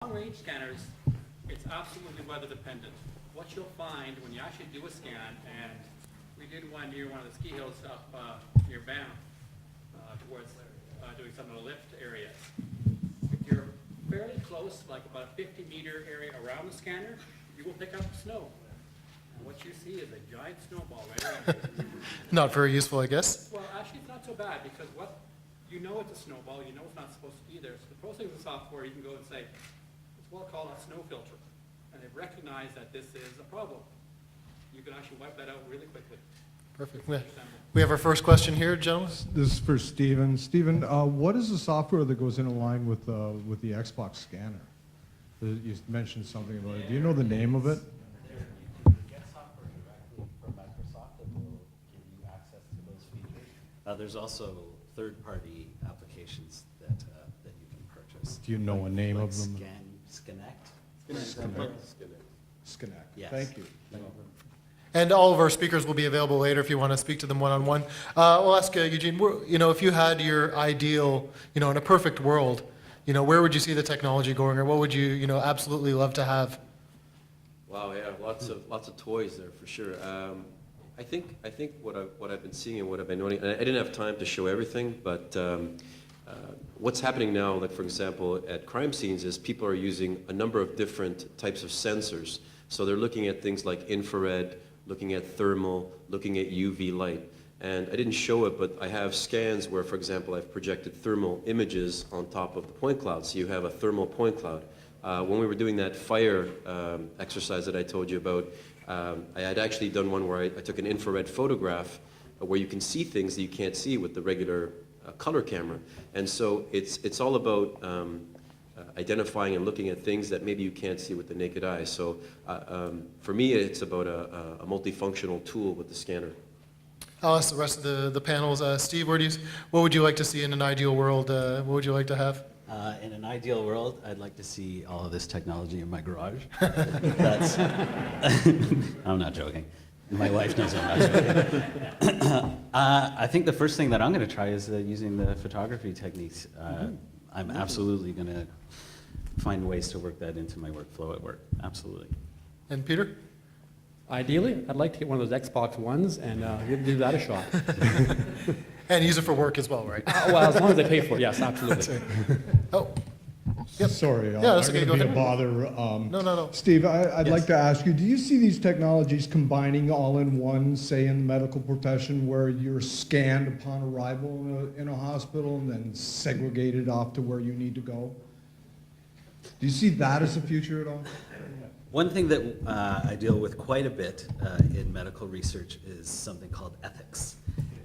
Long-range scanners, it's absolutely weather dependent. What you'll find when you actually do a scan, and we did one near one of the ski hills up near Banff, towards doing some of the lift areas. If you're fairly close, like about a 50-meter area around the scanner, you will pick up snow. And what you see is a giant snowball right around you. Not very useful, I guess. Well, actually, it's not so bad because you know it's a snowball, you know it's not supposed to be there. So the pro thing with the software, you can go and say, it's well called a snow filter. And they've recognized that this is a problem. You can actually wipe that out really quickly. Perfect. We have our first question here, gentlemen. This is for Stephen. Stephen, what is the software that goes in line with the Xbox scanner? You mentioned something about it. Do you know the name of it? You can get software directly from Microsoft that will give you access to those features. There's also third-party applications that you can purchase. Do you know a name like of them? Skinect. Skinect. Yes. Thank you. And all of our speakers will be available later if you want to speak to them one-on-one. We'll ask Eugene, if you had your ideal, in a perfect world, where would you see the technology going, or what would you, absolutely love to have? Wow, yeah, lots of toys there for sure. I think what I've been seeing and what I've been noting, and I didn't have time to show everything, but what's happening now, like for example, at crime scenes, is people are using a number of different types of sensors. So they're looking at things like infrared, looking at thermal, looking at UV light. And I didn't show it, but I have scans where, for example, I've projected thermal images on top of the point cloud. So you have a thermal point cloud. When we were doing that fire exercise that I told you about, I had actually done one where I took an infrared photograph where you can see things that you can't see with the regular color camera. And so it's all about identifying and looking at things that maybe you can't see with the naked eye. So for me, it's about a multifunctional tool with the scanner. I'll ask the rest of the panels. Steve, what would you like to see in an ideal world? What would you like to have? In an ideal world, I'd like to see all of this technology in my garage. That's I'm not joking. My wife knows I'm not joking. I think the first thing that I'm going to try is using the photography techniques. I'm absolutely going to find ways to work that into my workflow at work. Absolutely. And Peter? Ideally, I'd like to get one of those Xbox Ones and give that a shot. And use it for work as well, right? Well, as long as they pay for it, yes, absolutely. Oh, yep. Sorry, Yeah, that's I'm okay. going Go to be a ahead. bother. No. Steve, I'd Yes. like to ask you, do you see these technologies combining all in one, say in medical profession, where you're scanned upon arrival in a hospital and then segregated off to where you need to go? Do you see that as a future at all? One thing that I deal with quite a bit in medical research is something called ethics.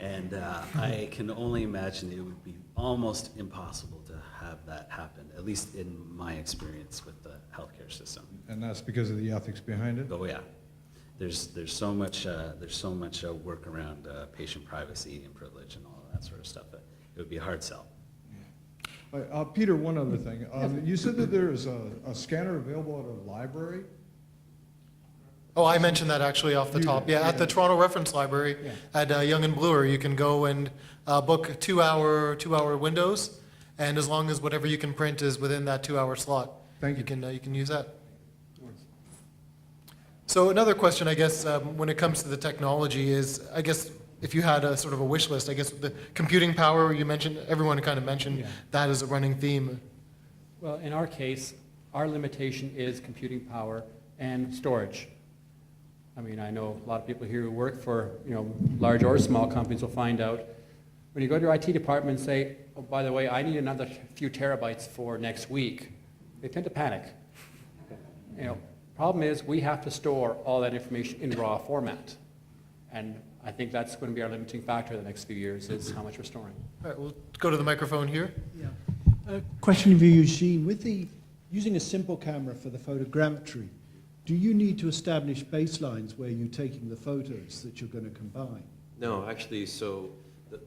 And I can only imagine it would be almost impossible to have that happen, at least in my experience with the healthcare system. And that's because of the ethics behind it? Oh yeah, there's so much work around patient privacy and privilege and all of that sort of stuff that it would be a hard sell. Peter, one other thing. You said that there is a scanner available at a library? Oh, I mentioned that actually off the top. Yeah, at the Toronto Reference Library at Yonge and Bloor, you can go and book two-hour windows, and as long as whatever you can print is within that 2-hour slot, Thank you can use that. So another question, I guess, when it comes to the technology is, I guess, if you had a sort of a wish list, I guess the computing power you mentioned, everyone kind of mentioned that as a running theme. Well, in our case, our limitation is computing power and storage. I mean, I know a lot of people here who work for, large or small companies will find out when you go to your IT department and say, oh, by the way, I need another few terabytes for next week, they tend to panic. Problem is we have to store all that information in raw format. And I think that's going to be our limiting factor the next few years is how much we're storing. All right, we'll go to the microphone here. Yeah. Question for you, Eugene. With using a simple camera for the photogrammetry, do you need to establish baselines where you're taking the photos that you're going to combine? No, actually, so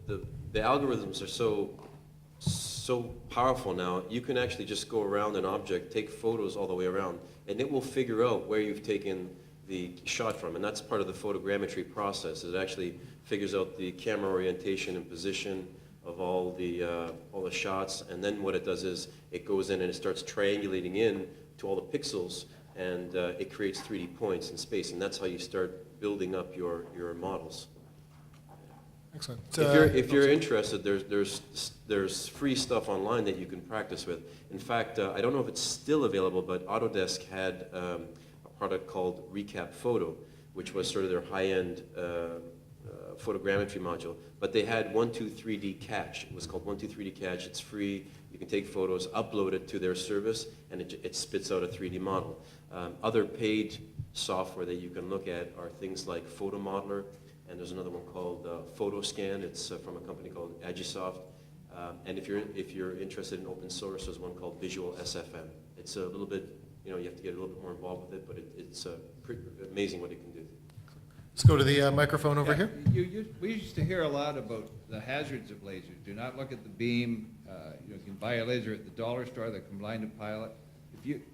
the algorithms are so powerful now, you can actually just go around an object, take photos all the way around, and it will figure out where you've taken the shot from, and that's part of the photogrammetry process. It actually figures out the camera orientation and position of all the shots, and then what it does is it goes in and it starts triangulating in to all the pixels, and it creates 3D points in space, and that's how you start building up your models. Excellent. If you're interested, there's free stuff online that you can practice with. In fact, I don't know if it's still available, but Autodesk had a product called Recap Photo, which was sort of their high-end photogrammetry module. But they had 123D Catch. It was called 123D Catch. It's free. You can take photos, upload it to their service, and it spits out a 3D model. Other paid software that you can look at are things like Photo Modeler, and there's another one called PhotoScan. It's from a company called Agisoft. And if you're interested in open source, there's one called Visual SFM. It's a little bit, you have to get a little bit more involved with it, but it's pretty amazing what it can do. Let's go to the microphone over here. We used to hear a lot about the hazards of lasers. Do not look at the beam. You can buy a laser at the dollar store that can blind a pilot.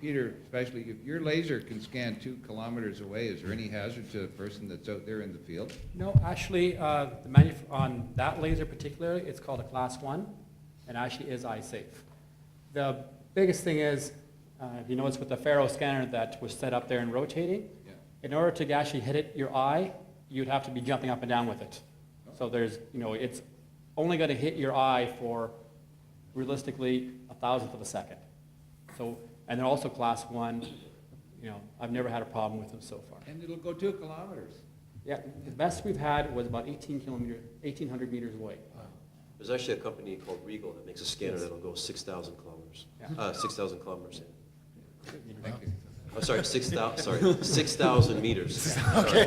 Peter, especially, if your laser can scan 2 kilometers away, is there any hazard to the person that's out there in the field? No, actually, on that laser particularly, it's called a class 1, and actually is eye safe. The biggest thing is, if you notice with the Faro scanner that was set up there and rotating, in order to actually hit it, your eye, you'd have to be jumping up and down with it. So there's, it's only going to hit your eye for, realistically, 1,000th of a second. So, and they're also class 1. I've never had a problem with them so far. And it'll go 2 kilometers. Yeah, the best we've had was about 1,800 meters away. There's actually a company called Regal that makes a scanner that'll go 6,000 kilometers. Yeah. 6,000 kilometers. Thank you. Oh, sorry, 6,000 meters. Okay.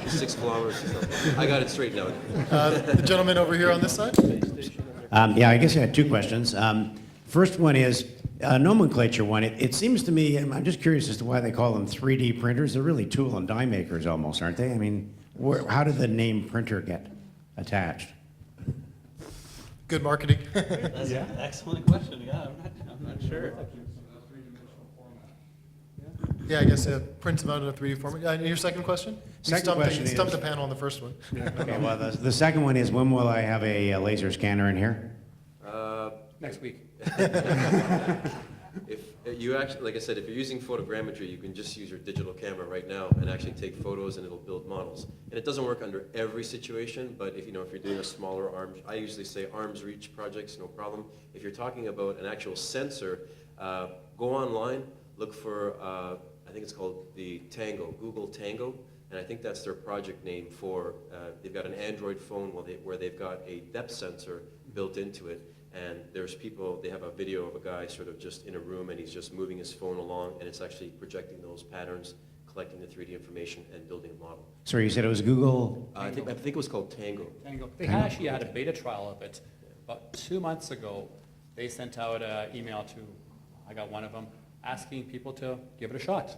6 kilometers. I got it straightened out. The gentleman over here on this side. Yeah, I guess I had 2 questions. First one is nomenclature one. It seems to me, I'm just curious as to why they call them 3D printers. They're really tool and die makers almost, aren't they? I mean, how did the name printer get attached? Good marketing. That's an excellent question. Yeah, I'm not sure. Yeah, I guess it prints them out in a 3D format. And your second question? Second question You stumped is- the panel on the first one. Okay, well, the second one is when will I have a laser scanner in here? Next week. If you actually, like I said, if you're using photogrammetry, you can just use your digital camera right now and actually take photos, and it'll build models. And it doesn't work under every situation, but if you're doing a smaller I usually say arm's reach projects, no problem. If you're talking about an actual sensor, go online, look for I think it's called the Tango, Google Tango, and I think that's their project name for. They've got an Android phone where they've got a depth sensor built into it. And there's people, they have a video of a guy sort of just in a room, and he's just moving his phone along, and it's actually projecting those patterns, collecting the 3D information, and building a model. Sorry, you said it was Google? I think it was called Tango. Tango. They actually had a beta trial of it. About 2 months ago, they sent out an email to, I got one of them, asking people to give it a shot.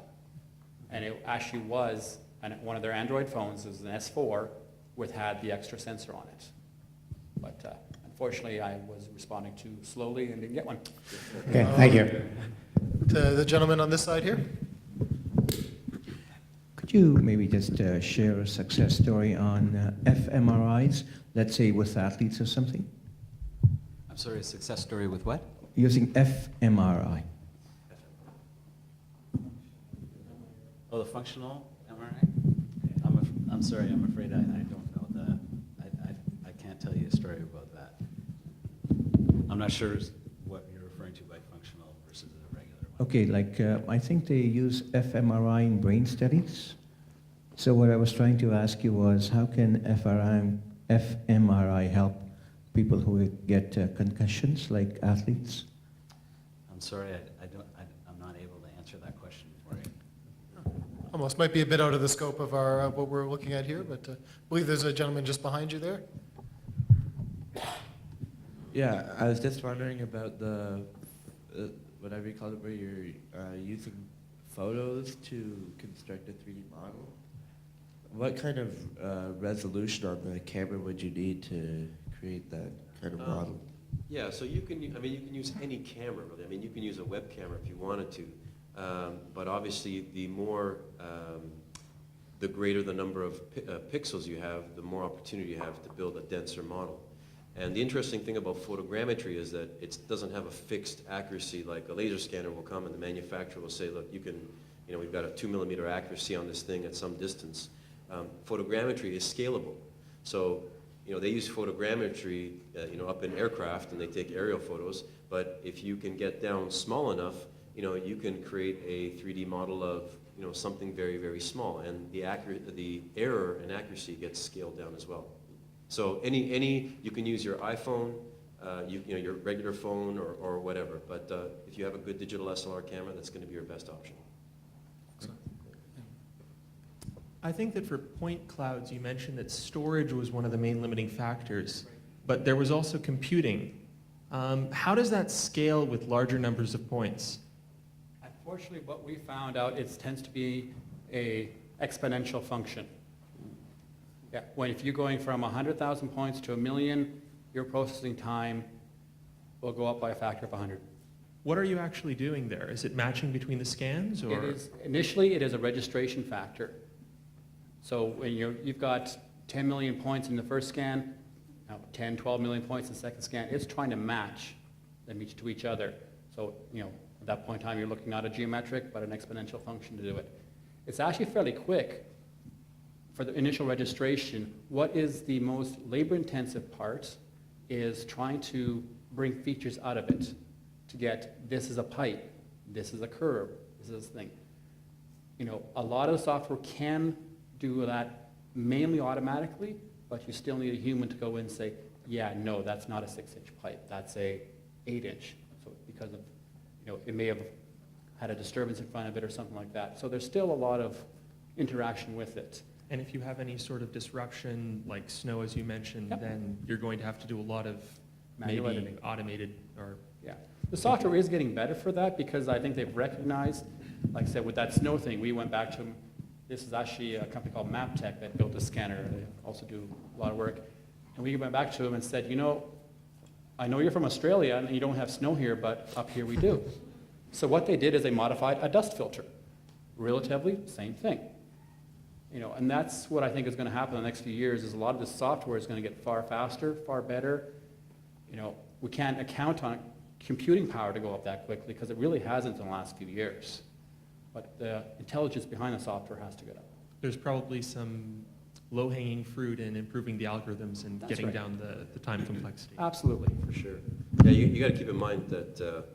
And it actually was, one of their Android phones is an S4, had the extra sensor on it. But unfortunately, I was responding too slowly and didn't get one. Okay, thank you. To the gentleman on this side here. Could you maybe just share a success story on fMRIs, let's say with athletes or something? I'm sorry, a success story with what? Using fMRI. Oh, the functional MRI? I'm sorry, I'm afraid I don't know I can't tell you a story about that. I'm not sure what you're referring to by functional versus a regular one. Okay, like I think they use fMRI in brain studies. So what I was trying to ask you was, how can fMRI help people who get concussions, like athletes? I'm sorry, I'm not able to answer that question for you. Almost might be a bit out of the scope of our what we're looking at here, but I believe there's a gentleman just behind you there. Yeah, I was just wondering about the, whatever you call it, where you're using photos to construct a 3D model. What kind of resolution on the camera would you need to create that kind of model? Yeah, so you can use any camera really. You can use a web camera if you wanted to, but obviously the more the greater the number of pixels you have, the more opportunity you have to build a denser model. And the interesting thing about photogrammetry is that it doesn't have a fixed accuracy like a laser scanner will come and the manufacturer will say, look, you can, we've got a 2mm accuracy on this thing at some distance. Photogrammetry is scalable. So, they use photogrammetry, up in aircraft and they take aerial photos, but if you can get down small enough, you can create a 3D model of, something very, very small, and the error and accuracy gets scaled down as well. So you can use your iPhone, your regular phone or whatever, but if you have a good digital SLR camera, that's going to be your best option. I think that for point clouds, you mentioned that storage was one of the main limiting factors, but there was also computing. How does that scale with larger numbers of points? Unfortunately, what we found out, it tends to be a exponential function. Yeah, if you're going from 100,000 points to 1 million, your processing time will go up by a factor of 100. What are you actually doing there? Is it matching between the scans, or? Initially, it is a registration factor. So when you've got 10 million points in the first scan, 10, 12 million points in the second scan, it's trying to match them to each other. So, at that point in time, you're looking not a geometric, but an exponential function to do it. It's actually fairly quick for the initial registration. What is the most labor-intensive part is trying to bring features out of it to get, this is a pipe, this is a curve, this is a thing. A lot of the software can do that mainly automatically, but you still need a human to go in and say, yeah, no, that's not a 6-inch pipe, that's a 8-inch. So because of, it may have had a disturbance in front of it or something like that. So there's still a lot of interaction with it. And if you have any sort of disruption, like snow, as you mentioned, Yep. then you're going to have to do a lot of Manual maybe editing. automated or. Yeah, the software is getting better for that because I think they've recognized, like I said, with that snow thing, we went back to them. This is actually a company called MapTech that built a scanner. They also do a lot of work. And we went back to them and said, I know you're from Australia and you don't have snow here, but up here we do. So what they did is they modified a dust filter. Relatively, same thing. And that's what I think is going to happen in the next few years is a lot of the software is going to get far faster, far better. We can't account on computing power to go up that quickly because it really hasn't in the last few years. But the intelligence behind the software has to get up. There's probably some low-hanging fruit in improving the algorithms and That's getting right. down the time complexity. Absolutely. For sure. Yeah, you got to keep in mind that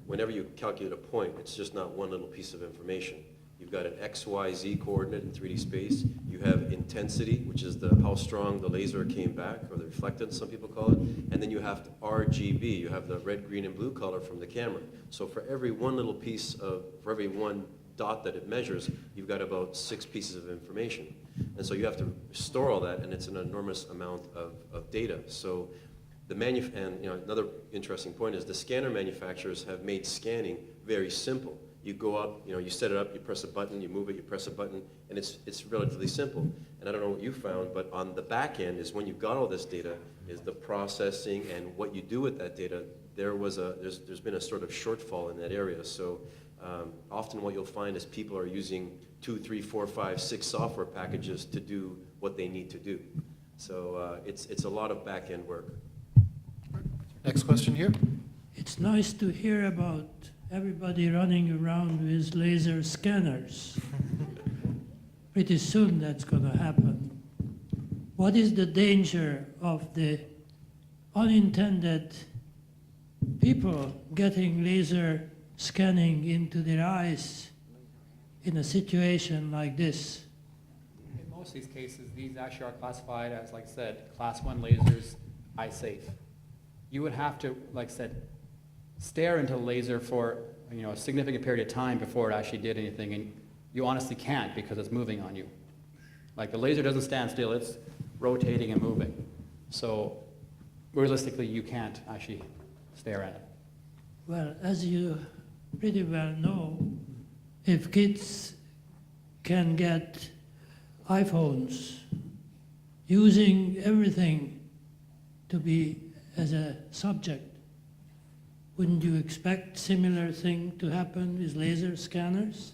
whenever you calculate a point, it's just not one little piece of information. You've got an X, Y, Z coordinate in 3D space. You have intensity, which is how strong the laser came back, or the reflectance, some people call it. And then you have RGB. You have the red, green, and blue color from the camera. So for every one little piece for every one dot that it measures, you've got about 6 pieces of information. And so you have to store all that, and it's an enormous amount of data. So another interesting point is the scanner manufacturers have made scanning very simple. You go up, you set it up, you press a button, you move it, you press a button, and it's relatively simple. And I don't know what you found, but on the back end is when you've got all this data, is the processing and what you do with that data. There's been a sort of shortfall in that area. So often what you'll find is people are using 2, 3, 4, 5, 6 software packages to do what they need to do. So it's a lot of back end work. Next question here. It's nice to hear about everybody running around with laser scanners. Pretty soon that's going to happen. What is the danger of the unintended people getting laser scanning into their eyes in a situation like this? In most of these cases, these actually are classified as, like I said, class 1 lasers, eye safe. You would have to, like I said, stare into the laser for a significant period of time before it actually did anything, and you honestly can't because it's moving on you. Like the laser doesn't stand still, it's rotating and moving. So realistically, you can't actually stare at it. Well, as you pretty well know, if kids can get iPhones using everything to be as a subject, wouldn't you expect similar thing to happen with laser scanners?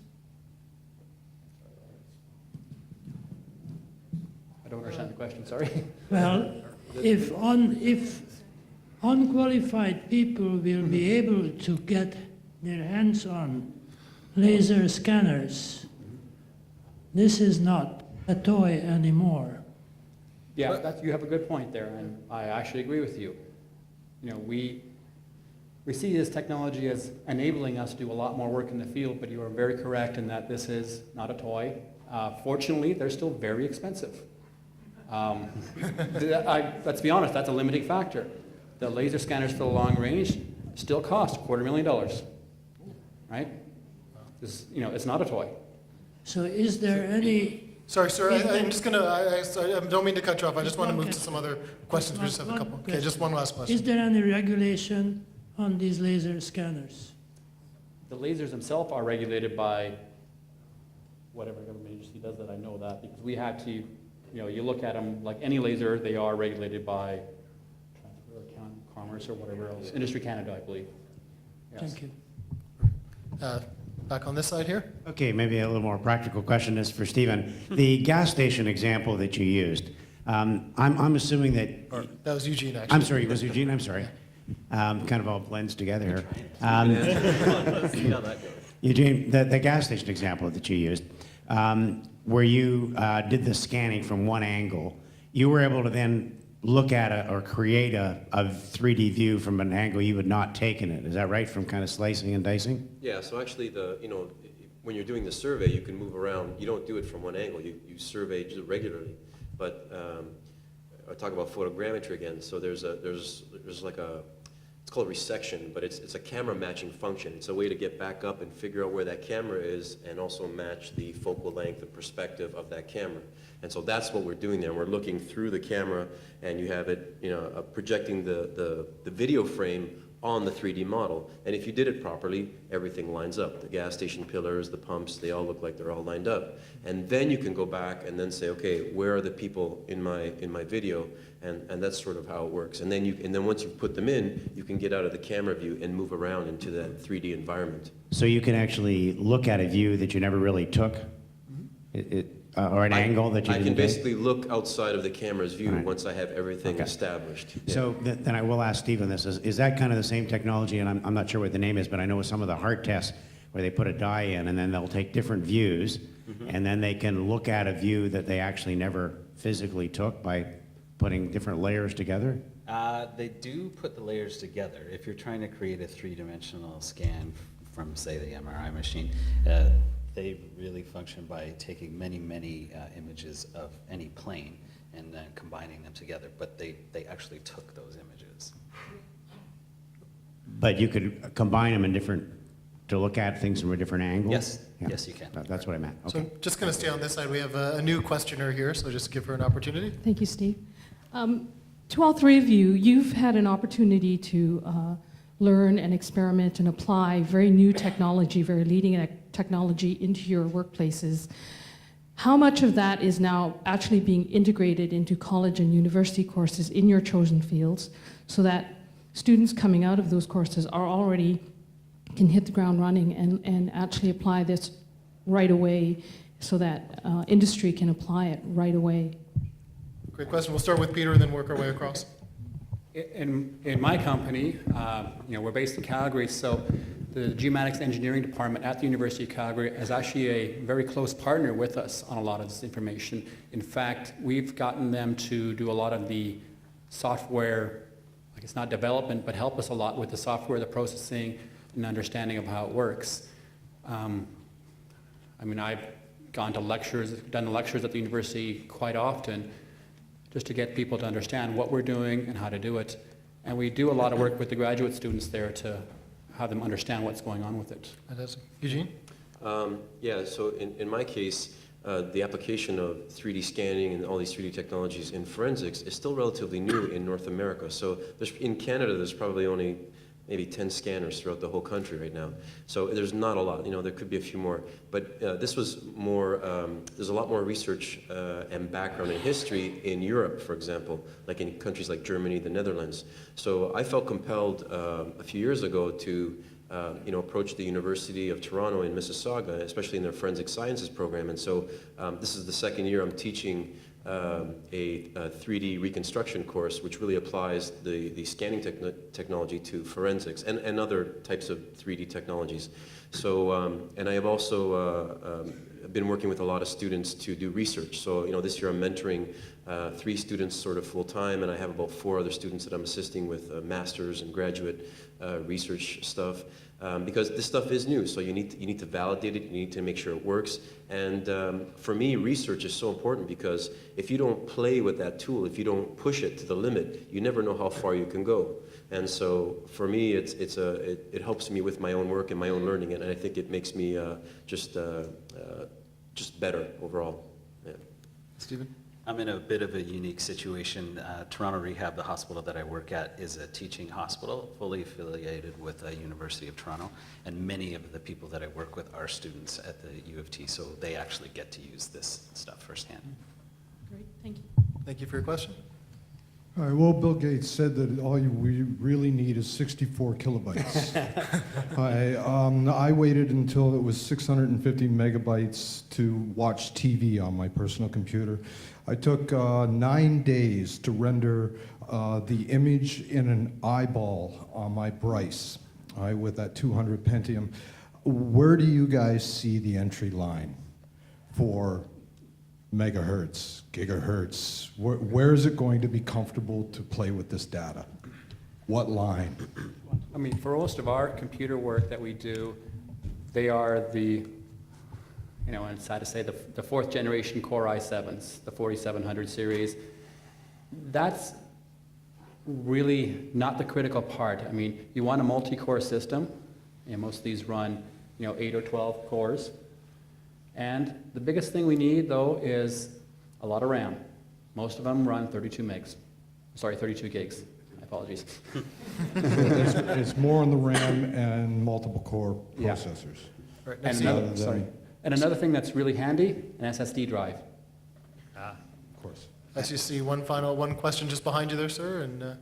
I don't understand the question, sorry. Well, if unqualified people will be able to get their hands on laser scanners, this is not a toy anymore. Yeah, you have a good point there, and I actually agree with you. You know, we see this technology as enabling us to do a lot more work in the field, but you are very correct in that this is not a toy. Fortunately, they're still very expensive. Let's be honest, that's a limiting factor. The laser scanners for the long range still cost $250,000, right? You know, it's not a toy. So is there any... Sorry, sir, I'm just gonna, I don't mean to cut you off, I just want to move to some other questions, we just have a couple. Okay, just one last Is question. there any regulation on these laser scanners? The lasers themselves are regulated by whatever government agency does that, I know that, because we had to, you know, you look at them like any laser, they are regulated by Commerce or whatever else, Industry Canada, I believe. Yes. Thank you. Back on this side here. Okay, maybe a little more practical question is for Stephen. The gas station example that you used, I'm assuming that... Or, that was Eugene, actually. I'm sorry, was Eugene? I'm sorry. Kind of all blends together here. See how that goes. Eugene, the gas station example that you used, where you did the scanning from one angle, you were able to then look at or create a 3D view from an angle you had not taken it. Is that right, from kind of slicing and dicing? Yeah, so actually when you're doing the survey, you can move around. You don't do it from one angle. You survey just regularly. But I talk about photogrammetry again. So there's like it's called resection, but it's a camera matching function. It's a way to get back up and figure out where that camera is and also match the focal length and perspective of that camera. And so that's what we're doing there. We're looking through the camera, and you have it, projecting the video frame on the 3D model. And if you did it properly, everything lines up. The gas station pillars, the pumps, they all look like they're all lined up. And then you can go back and then say, okay, where are the people in my video? And that's sort of how it works. And then once you put them in, you can get out of the camera view and move around into that 3D environment. So you can actually look at a view that you never really took? Or an angle that you I didn't can get? basically look outside of the camera's view Right. once I have everything Okay. established. Yeah. So then I will ask Stephen this. Is that kind of the same technology, and I'm not sure what the name is, but I know with some of the heart tests where they put a dye in and then they'll take different views and then they can look at a view that they actually never physically took by putting different layers together? They do put the layers together. If you're trying to create a three-dimensional scan from, say, the MRI machine, they really function by taking many images of any plane and then combining them together, but they actually took those images. But you could combine them to look at things from a different angle? Yes, Yeah. yes you can. That's what I meant. So Okay. I'm just going to stay on this side. We have a new questioner here, so just give her an opportunity. Thank you, Steve. To all three of you, you've had an opportunity to learn and experiment and apply very new technology, very leading technology into your workplaces. How much of that is now actually being integrated into college and university courses in your chosen fields so that students coming out of those courses can hit the ground running and actually apply this right away so that industry can apply it right away? Great question. We'll start with Peter and then work our way across. In my company, we're based in Calgary, so the Geomatics Engineering Department at the University of Calgary is actually a very close partner with us on a lot of this information. In fact, we've gotten them to do a lot of the software, like it's not development, but help us a lot with the software, the processing, and understanding of how it works. I've gone to lectures, done lectures at the university quite often, just to get people to understand what we're doing and how to do it. And we do a lot of work with the graduate students there to have them understand what's going on with it. Fantastic. Eugene? Yeah, so in my case, the application of 3D scanning and all these 3D technologies in forensics is still relatively new in North America. So in Canada, there's probably only maybe 10 scanners throughout the whole country right now. So there's not a lot, there could be a few more. But this was more, there's a lot more research and background and history in Europe, for example, like in countries like Germany, the Netherlands. So I felt compelled a few years ago to approach the University of Toronto in Mississauga, especially in their forensic sciences program. And so this is the second year I'm teaching a 3D reconstruction course, which really applies the scanning technology to forensics and other types of 3D technologies. So, and I have also been working with a lot of students to do research. So, this year I'm mentoring 3 students sort of full-time, and I have about 4 other students that I'm assisting with master's and graduate research stuff. Because this stuff is new, so you need to validate it, you need to make sure it works. And for me, research is so important because if you don't play with that tool, if you don't push it to the limit, you never know how far you can go. And so for me, it helps me with my own work and my own learning, and I think it makes me just better overall. Yeah. Stephen? I'm in a bit of a unique situation. Toronto Rehab, the hospital that I work at, is a teaching hospital, fully affiliated with the University of Toronto, and many of the people that I work with are students at the U of T, so they actually get to use this stuff firsthand. Great, thank you. Thank you for your question. All right, well, Bill Gates said that all we really need is 64 kilobytes. I waited until it was 650 megabytes to watch TV on my personal computer. I took 9 days to render the image in an eyeball on my Bryce with that 200 Pentium. Where do you guys see the entry line for megahertz, gigahertz? Where is it going to be comfortable to play with this data? What line? I mean, for most of our computer work that we do, they are the, and it's sad to say, the 4th generation Core i7s, the 4700 series. That's really not the critical part. I mean, you want a multi-core system, and most of these run, 8 or 12 cores. And the biggest thing we need, though, is a lot of RAM. Most of them run 32 gigs. My apologies. So it's more on the RAM and multiple core processors. All right, And next another thing that's really handy, an SSD drive. Of course. I just see one question just behind you there, sir, and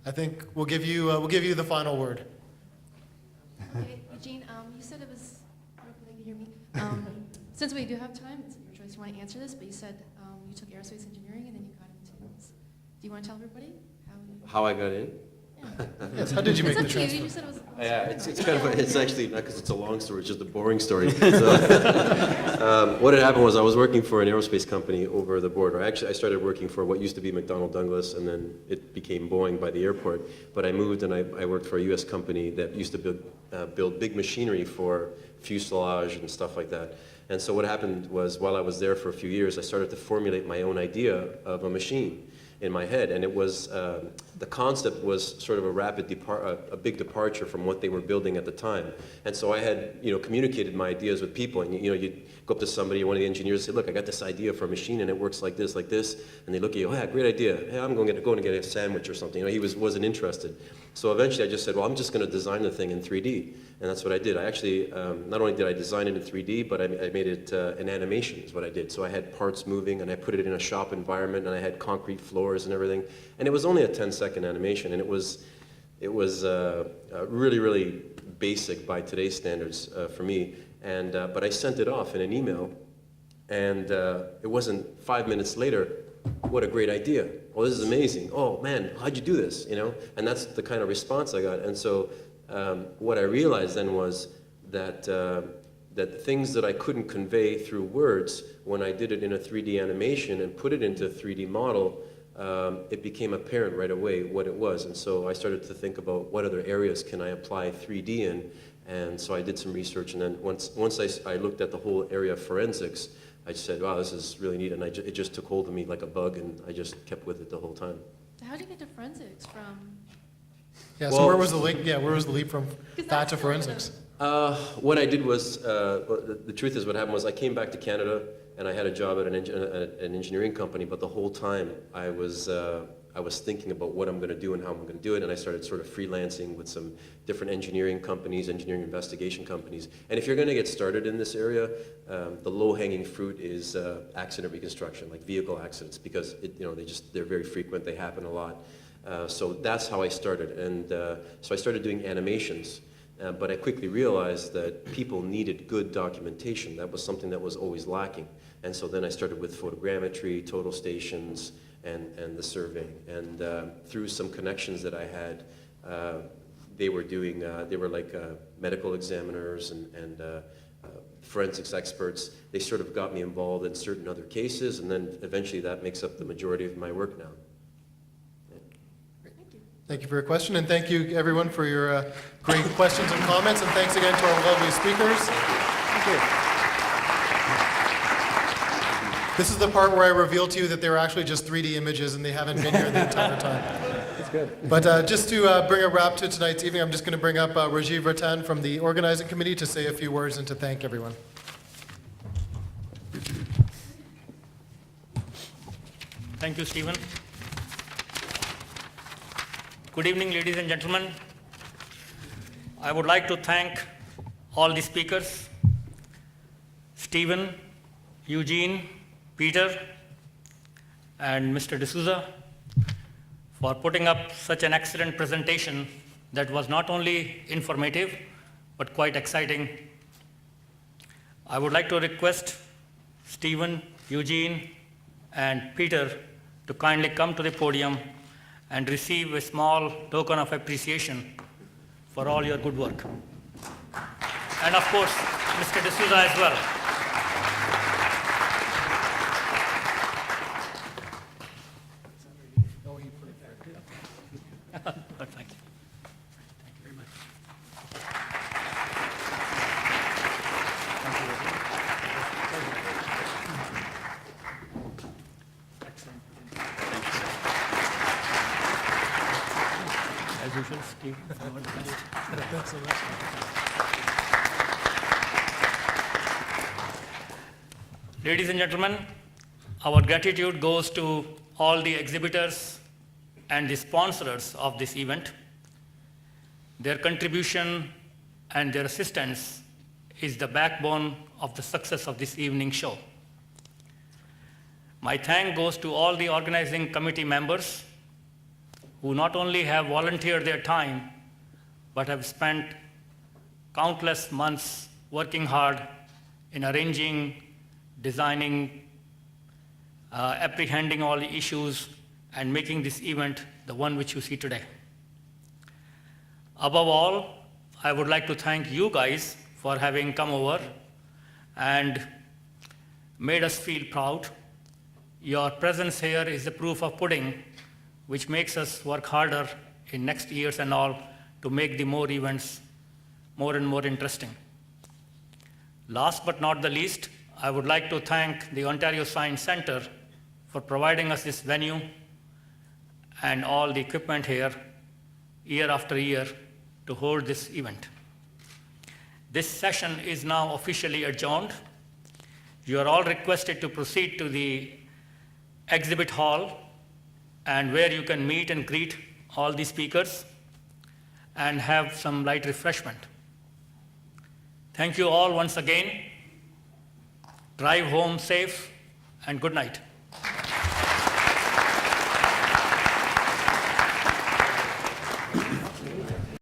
I think we'll give you the final word. Okay, Eugene, you said it was, I hope you can hear me. Since we do have time, it's your choice, you want to answer this, but you said you took aerospace engineering and then you got into this. Do you want to tell everybody How I got in? Yes, how did you make the It's up to you. transfer? You said it was. Yeah, it's kind of it's actually not because it's a long story, it's just a boring story. So, what had happened was I was working for an aerospace company over the border. I started working for what used to be McDonnell Douglas, and then it became Boeing by the airport. But I moved and I worked for a U.S. company that used to build big machinery for fuselage and stuff like that. And so what happened was, while I was there for a few years, I started to formulate my own idea of a machine in my head, and it was the concept was sort of a big departure from what they were building at the time. And so I had communicated my ideas with people, and you'd go up to somebody, one of the engineers, and say, look, I got this idea for a machine, and it works like this, and they look at you, oh yeah, great idea. Hey, I'm going to get a sandwich or something. He wasn't interested. So eventually I just said, well, I'm just going to design the thing in 3D, and that's what I did. I actually not only did I design it in 3D, but I made it in animation is what I did. So I had parts moving, and I put it in a shop environment, and I had concrete floors and everything. And it was only a 10-second animation, and it was really, really basic by today's standards for me. And but I sent it off in an email, and it wasn't 5 minutes later. What a great idea! Oh, this is amazing! Oh man, how'd you do this? And that's the kind of response I got. And so what I realized then was that that things that I couldn't convey through words, when I did it in a 3D animation and put it into a 3D model, it became apparent right away what it was. And so I started to think about what other areas can I apply 3D in. And so I did some research, and then once I looked at the whole area of forensics, I said, wow, this is really neat, and it just took hold of me like a bug, and I just kept with it the whole time. So how did you get to forensics from? Yeah, so where was the link? Yeah, where was the leap from that to forensics? What I did was, the truth is what happened was I came back to Canada, and I had a job at an engineering company, but the whole time I was thinking about what I'm going to do and how I'm going to do it, and I started sort of freelancing with some different engineering companies, engineering investigation companies. And if you're going to get started in this area, the low-hanging fruit is accident reconstruction, like vehicle accidents, because they're very frequent, they happen a lot. So that's how I started, and so I started doing animations. But I quickly realized that people needed good documentation. That was something that was always lacking. And so then I started with photogrammetry, total stations, and the surveying. And through some connections that I had, they were doing, they were like medical examiners and forensics experts. They sort of got me involved in certain other cases, and then eventually that makes up the majority of my work now. Thank you for your question, and thank you everyone for your great questions and comments, and thanks again to our lovely speakers. Thank you. This is the part where I reveal to you that they were actually just 3D images and they haven't been here the entire time. That's good. But just to bring a wrap to tonight's evening, I'm just going to bring up Rajiv Ratan from the organizing committee to say a few words and to thank everyone. Thank you, Stephen. Good evening, ladies and gentlemen. I would like to thank all the speakers, Stephen, Eugene, Peter, and Mr. D'Souza, for putting up such an excellent presentation that was not only informative, but quite exciting. I would like to request Stephen, Eugene, and Peter to kindly come to the podium and receive a small token of appreciation for all your good work. And of course, Mr. D'Souza as well. Thank you. Thank you very much. Excellent. As usual, Steve, all the best. Thanks so much. Ladies and gentlemen, our gratitude goes to all the exhibitors and the sponsors of this event. Their contribution and their assistance is the backbone of the success of this evening's show. My thanks goes to all the organizing committee members who not only have volunteered their time, but have spent countless months working hard in arranging, designing, apprehending all the issues, and making this event the one which you see today. Above all, I would like to thank you guys for having come over and made us feel proud. Your presence here is the proof of pudding, which makes us work harder in next years and all to make the more events more and more interesting. Last but not the least, I would like to thank the Ontario Science Centre for providing us this venue and all the equipment here year after year to hold this event. This session is now officially adjourned. You are all requested to proceed to the exhibit hall and where you can meet and greet all the speakers and have some light refreshment. Thank you all once again. Drive home safe and good night.